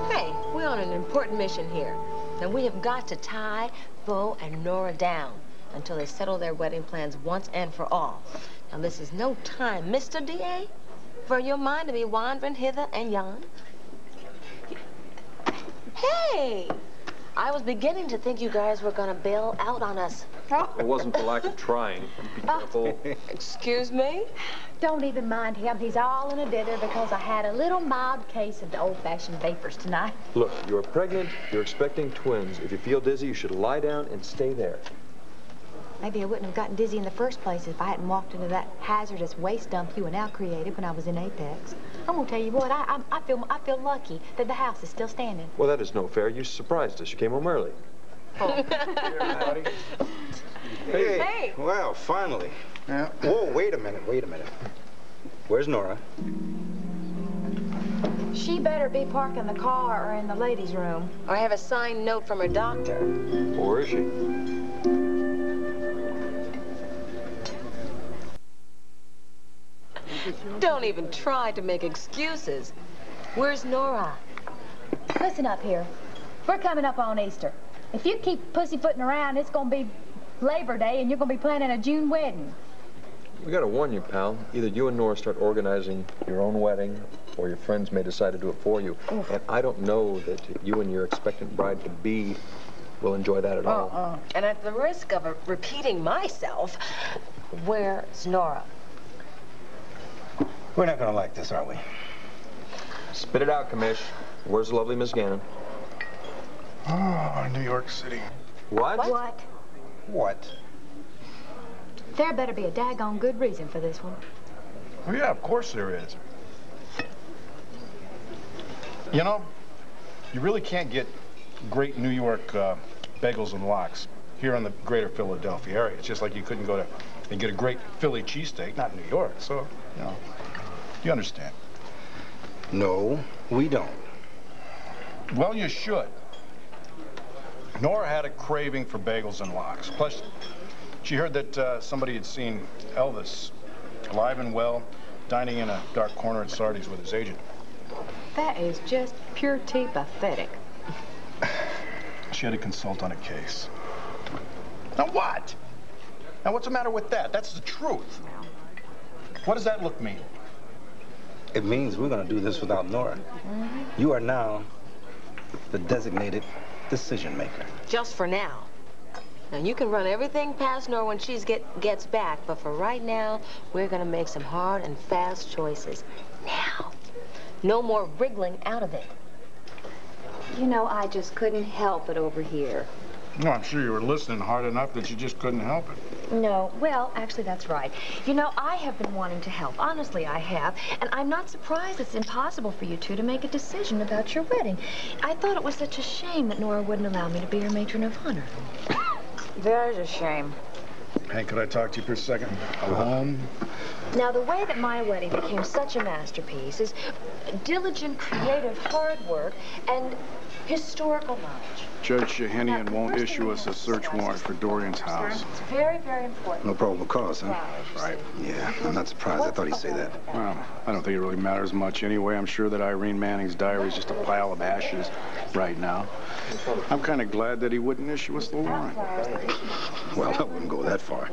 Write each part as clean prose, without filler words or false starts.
Hey, we're on an important mission here. And we have got to tie Bo and Nora down until they settle their wedding plans once and for all. Now, this is no time, Mr. D.A., for your mind to be wandering hither and yon. Hey! I was beginning to think you guys were gonna bail out on us. It wasn't for lack of trying. Be careful. Excuse me? Don't even mind him. He's all in a dither because I had a little mild case of the old-fashioned vapors tonight. Look, you're pregnant, you're expecting twins. If you feel dizzy, you should lie down and stay there. Maybe I wouldn't have gotten dizzy in the first place if I hadn't walked into that hazardous waste dump you and Al created when I was in Apex. I'm gonna tell you what, I feel lucky that the house is still standing. Well, that is no fair. You surprised us. You came home early. Hey, everybody. Hey. Well, finally. Yeah. Whoa, wait a minute. Where's Nora? She better be parking the car or in the ladies' room. Or have a signed note from her doctor. Or is she? Don't even try to make excuses. Where's Nora? Listen up here. We're coming up on Easter. If you keep pussyfooting around, it's gonna be Labor Day and you're gonna be planning a June wedding. We gotta warn you, pal. Either you and Nora start organizing your own wedding, or your friends may decide to do it for you. Oof. And I don't know that you and your expectant bride-to-be will enjoy that at all. And at the risk of repeating myself, where's Nora? We're not gonna like this, are we? Spit it out, Commish. Where's the lovely Miss Gannon? Oh, New York City. What? What? There better be a daggone good reason for this one. Oh, yeah, of course there is. You know, you really can't get great New York bagels and lox here in the greater Philadelphia area. It's just like you couldn't go to and get a great Philly cheesesteak, not in New York. So, you know, you understand. No, we don't. Well, you should. Nora had a craving for bagels and lox. Plus, she heard that somebody had seen Elvis alive and well, dining in a dark corner at Sardi's with his agent. That is just pure tea pathetic. She had to consult on a case. Now what? Now what's the matter with that? That's the truth. What does that look mean? It means we're gonna do this without Nora. Mm-hmm. You are now the designated decision maker. Just for now. Now, you can run everything past Nora when she gets back, but for right now, we're gonna make some hard and fast choices. Now. No more wriggling out of it. You know, I just couldn't help it over here. No, I'm sure you were listening hard enough that you just couldn't help it. No, well, actually, that's right. You know, I have been wanting to help. Honestly, I have. And I'm not surprised it's impossible for you two to make a decision about your wedding. I thought it was such a shame that Nora wouldn't allow me to be her matron of honor. There's a shame. Hank, could I talk to you for a second? Alone? Now, the way that my wedding became such a masterpiece is diligent, creative, hard work, and historical knowledge. Judge Shahinian won't issue us a search warrant for Dorian's house. It's very, very important. No probable cause, huh? Right. Yeah, I'm not surprised. I thought he'd say that. Well, I don't think it really matters much anyway. I'm sure that Irene Manning's diary is just a pile of ashes right now. I'm kind of glad that he wouldn't issue us the warrant. Well, I wouldn't go that far.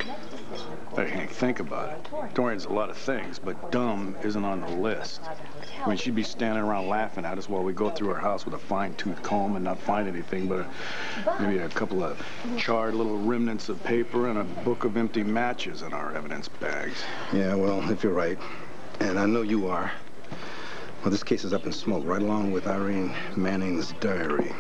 Hey, Hank, think about it. Dorian's a lot of things, but dumb isn't on the list. I mean, she'd be standing around laughing at us while we go through her house with a fine-tooth comb and not find anything but maybe a couple of charred little remnants of paper and a book of empty matches in our evidence bags. Yeah, well, if you're right, and I know you are, well, this case is up in smoke, right along with Irene Manning's diary.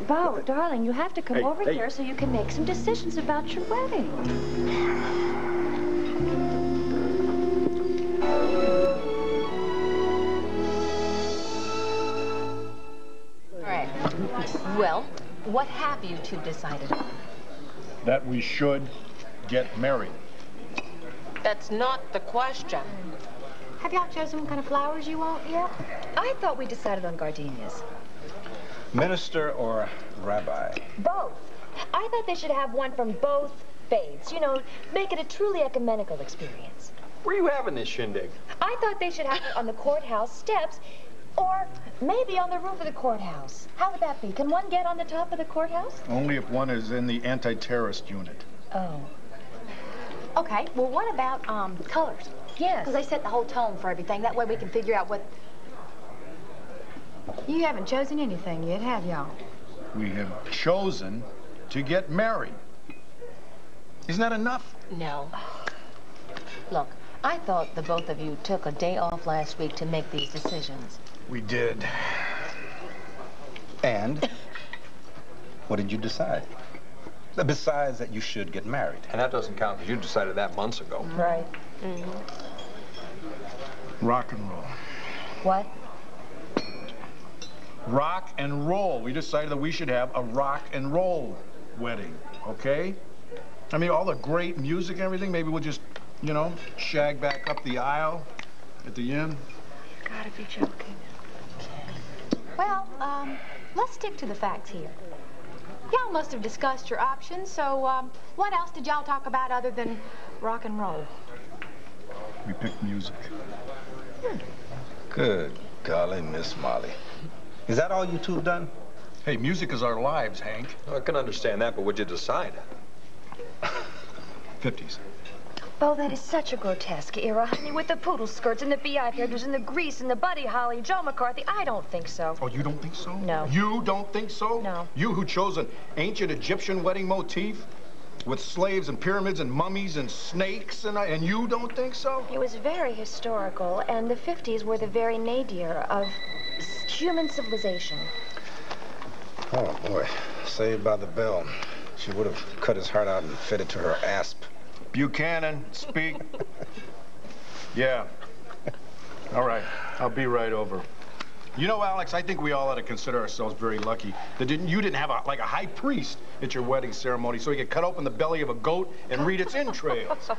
Bo, darling, you have to come over here so you can make some decisions about your wedding. All right. Well, what have you two decided on? That we should get married. That's not the question. Have y'all chosen what kind of flowers you want yet? I thought we decided on gardenias. Minister or rabbi? Both. I thought they should have one from both faiths. You know, make it a truly ecumenical experience. Where are you having this shindig? I thought they should have it on the courthouse steps, or maybe on the roof of the courthouse. How would that be? Can one get on the top of the courthouse? Only if one is in the anti-terrorist unit. Oh. Okay, well, what about, colors? Yes. Because they set the whole tone for everything. That way we can figure out what... You haven't chosen anything yet, have y'all? We have chosen to get married. Isn't that enough? No. Look, I thought the both of you took a day off last week to make these decisions. We did. And what did you decide? Besides that you should get married. And that doesn't count because you decided that months ago. Right. Rock and roll. What? Rock and roll. We decided that we should have a rock and roll wedding, okay? I mean, all the great music and everything, maybe we'll just, you know, shag back up the aisle at the end. You gotta be joking. Well, let's stick to the facts here. Y'all must have discussed your options, so, what else did y'all talk about other than rock and roll? We picked music. Good golly, Miss Molly. Is that all you two have done? Hey, music is our lives, Hank. I can understand that, but what'd you decide? 50s. Oh, that is such a grotesque era, honey, with the poodle skirts and the beehive hairdos and the grease and the Buddy Holly, Joe McCarthy. I don't think so. Oh, you don't think so? No. You don't think so? No. You who chose an ancient Egyptian wedding motif with slaves and pyramids and mummies and snakes, and you don't think so? It was very historical, and the 50s were the very nadir of human civilization. Oh, boy. Saved by the Bell. She would have cut his heart out and fed it to her asp. Buchanan, speak. Yeah. All right, I'll be right over. You know, Alex, I think we all ought to consider ourselves very lucky that you didn't have like a high priest at your wedding ceremony so he could cut open the belly of a goat and read its entrails.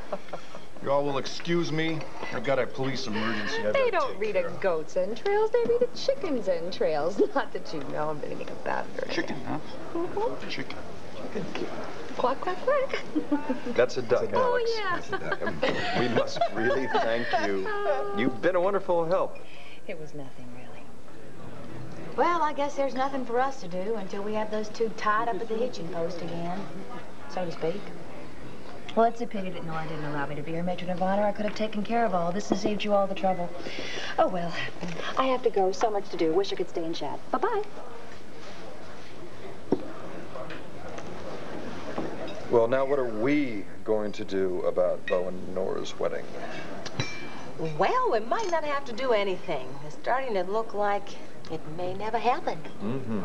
You all will excuse me. I've got a police emergency. They don't read a goat's entrails, they read a chicken's entrails. Not that you know anything about it or anything. Chicken, huh? Chicken. Quack, quack, quack. That's a duck, Alex. Oh, yeah. That's a duck. We must really thank you. You've been a wonderful help. It was nothing, really. Well, I guess there's nothing for us to do until we have those two tied up at the hitching post again, so to speak. Well, it's a pity that Nora didn't allow me to be her matron of honor. I could have taken care of all this and saved you all the trouble. Oh, well. I have to go. So much to do. Wish I could stay and chat. Bye-bye. Well, now what are we going to do about Bo and Nora's wedding? Well, we might not have to do anything. It's starting to look like it may never happen. Mm-hmm.